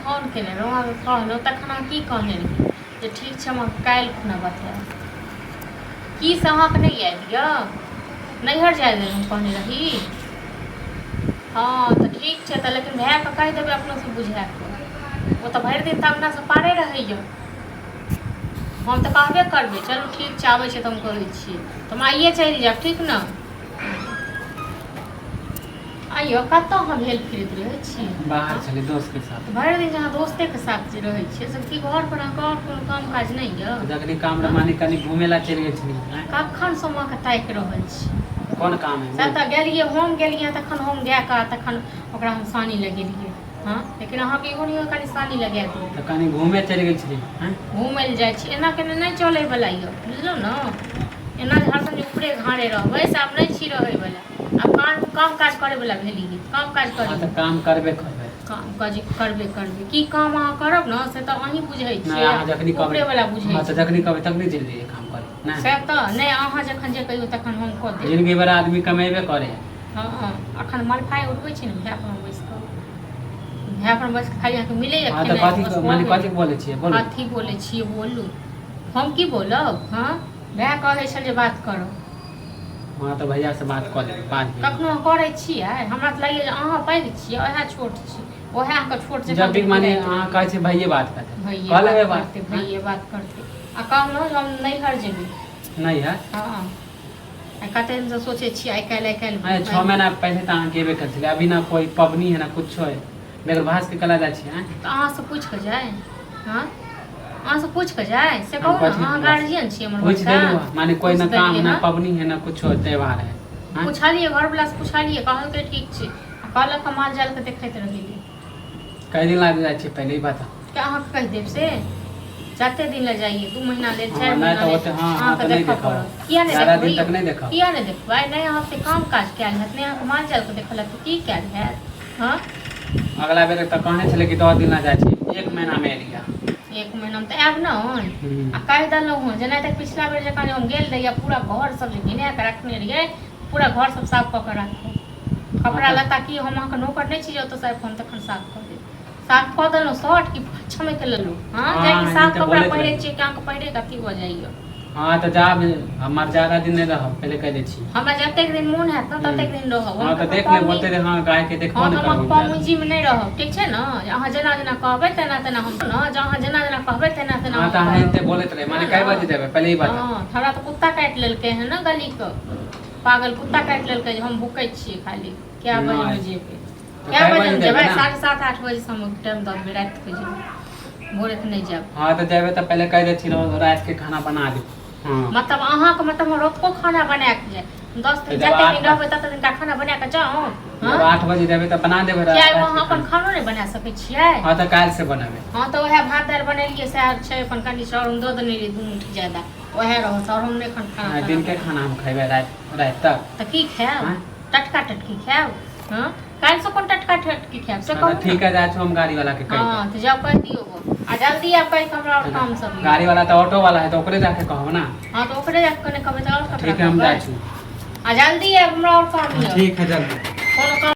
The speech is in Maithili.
फोन केने रहुँ कहलहुँ तखन अहाँ की कहने रही जे ठीक छै हम काल्हि खुना बतायब की से अहाँके नहीं आबि यऽ नैहर जाय देलहुँ कहने रही। हाँ तो ठीक छै तऽ लेकिन भाय के कहि देबै अपनो से बुझा के वो तो भरि दिन तऽ अंगना से पारे रहैया। हम तऽ कहबे करबै चलू ठीक छै आबै छै तऽ हम कहै छियै तऽ हम आइए चलि जायब ठीक ने। आइयो कतऽ हम हेल फिरैत रहै छी बाहर चले दोस्त के साथ भरि दिन जहाँ दोस्ते के साथ जे रहै छियै से की घर पर अहाँके आओर कोनो काम काज नहीं यऽ। जखनी काम रमानी कनी घूमे ला चलि गेल छली कखन से हम अहाँके ताकि रहल छी कोन काम है से तऽ गेलियै हम गेलियै तखन हम गए कऽ तखन ओकरा हम सानी लगेलियै। हाँ लेकिन अहाँके इहो नहीं कनि सानी लगा दियौ तऽ कनी घूमे चलि गेल छली घूमय लए जाइ छी एना केने नहीं चलै वाला यऽ बुझलहुँ ने। एना जे हरदम ऊपरे घाड़े रहबै से आब नहीं छी रहै वाला आब काम काज करे वाला भेलियै काम काज करी तऽ काम करबे करबै काम काज करबे की काम अहाँ करब ने से तऽ अहीं बुझै छियै अहाँ जखनी ऊपरे वाला बुझै हाँ तऽ जखनी कहबै तखनी चलि जाइए काम करे ना से तऽ नहीं अहाँ जखन जे कहियो तखन हम कऽ देब। जिंदगी भर आदमी कमेबे करे। हाँ अखन मलफाइ उठबै छी ने भाय पर बैस कऽ भाय पर बैस कऽ खाली अहाँके मिलैया हाँ तऽ कथी बोलै छियै बोलू कथी बोलै छियै बोलू हम की बोलब। हाँ भाय कहै छल जे बात करब हाँ तऽ भैया से बात कऽ लेबै 5 मिनट कखनो करै छियै हमरा तऽ लागैया जे अहाँ पैघ छियै ओएह छोट छी ओएह अहाँके छोट जब भी माने अहाँ कहै छी भैये बात करते भैये लेबै बात करते भैये बात करते आ कहलहुँ जे हम नैहर जेबै नहीं है हाँ कते दिन से सोचे छी आइ काल्हि 6 महीना पहले तो अहाँ गेबे कर अभी ना कोई पबनी है ना कुछ है बेगर भास के कला जाइ छी तऽ अहाँ से पूछ के जाए। हाँ अहाँ से पूछ के जाए से कहू ना अहाँ गार्जियन छी हमर पूछ देलू माने कोई ना काम ना हाँ? पबनी है ना कुछ त्योहार है पूछलिए घर वाला से पूछलिए कहलकै ठीक छै कहलक माल जाल के देखैत रहिए कई दिन लाग जाइ छै पहले ही बता क्या अहाँ कह देब से जते दिन ले जाइए 2 महीना ले 4 नहीं महीना तो ले होते हाँ तो नहीं देखा किया नहीं ज्यादा देखबै दिन तक नहीं देखा किया नहीं देखबै नहीं अहाँ से काम काज कैल हैत नहीं अहाँ माल जाल के देखल तो की कैल हैत। हाँ अगला बेर तऽ कहने छले कि 10 दिन ला जाइ छी 1 महीना में एलिया 1 महीना में तऽ आब न आ कह देलहुँ हँ जेना तक पिछला बेर जखन हम गेल रहियै पूरा घर सब जे घिना के रखने रहियै पूरा घर सब साफ कऽ के राखू कपड़ा लत्ता की हम अहाँके नौकर नहीं छी जे ओतऽ साफ हम तखन साफ कऽ देब साफ कऽ देलहुँ शर्ट की छमैक लेलहुँ। हाँ जाकि साफ कपड़ा पहिरे छियै कि अहाँके पहिरे के अथी भऽ जाइए। हाँ तो जाब हमार ज्यादा दिन नहीं रहब पहले कह दै छी हमरा जतेक दिन मोन हैत ने ततेक दिन रहब। हाँ तो देख ले बोलते रहे हाँ गाय के देखो हम न हम करब पहुँची में नहीं रहब ठीक छै ने अहाँ जेना जेना कहबै तेना तेना हम न अहाँ जेना जेना कहबै तेना तेना हाँ तो अहाँ एते बोलत रहे माने कई बजे देबै पहले ही बता हाँ हमरा तो कुत्ता काटि लेलकै है ना गली के पागल कुत्ता काटि लेलकै जे हम भूकै छियै खाली क्या बजे में जेबै क्या बजे में जेबै 7:30 8 बजे से हम टाइम दऽ देबै रात के जेबै भोरे के नहीं जाब। हाँ तो जेबै तो पहले कह देती रात के खाना बना दे मतलब अहाँ के मतलब रात खाना बना के जाए 10 दिन जते दिन रहबै तते दिन का खाना बना के जाओ। हाँ 8 बजे देबै तो बना देबै क्या वहाँ अपन खाना नहीं बना सकै छियै। हाँ तो काल से बनाबे हाँ तो वह भात दाल बनेलिए सैर छै अपन कनी सर दो देने रही 2 मुट्ठी ज्यादा वह रहो सर हम नहीं खाना दिन के खाना हम खेबै रात तक तो की खाएब टटका टटकी खाएब। हाँ काल से कौन टटका टटकी खाएब से कहू ठीक है जाए हम गाड़ी वाला के कह हाँ तो जाओ कह दियो आ जल्दी आप कह हमरा और काम सब गाड़ी वाला तो ऑटो वाला है तो ओकरे जाके कहब ना। हाँ तो ओकरे जाके कहने कहबै तो और ठीक है हम जाइ छी आ जल्दी अब हमरा और काम ठीक है जल्दी।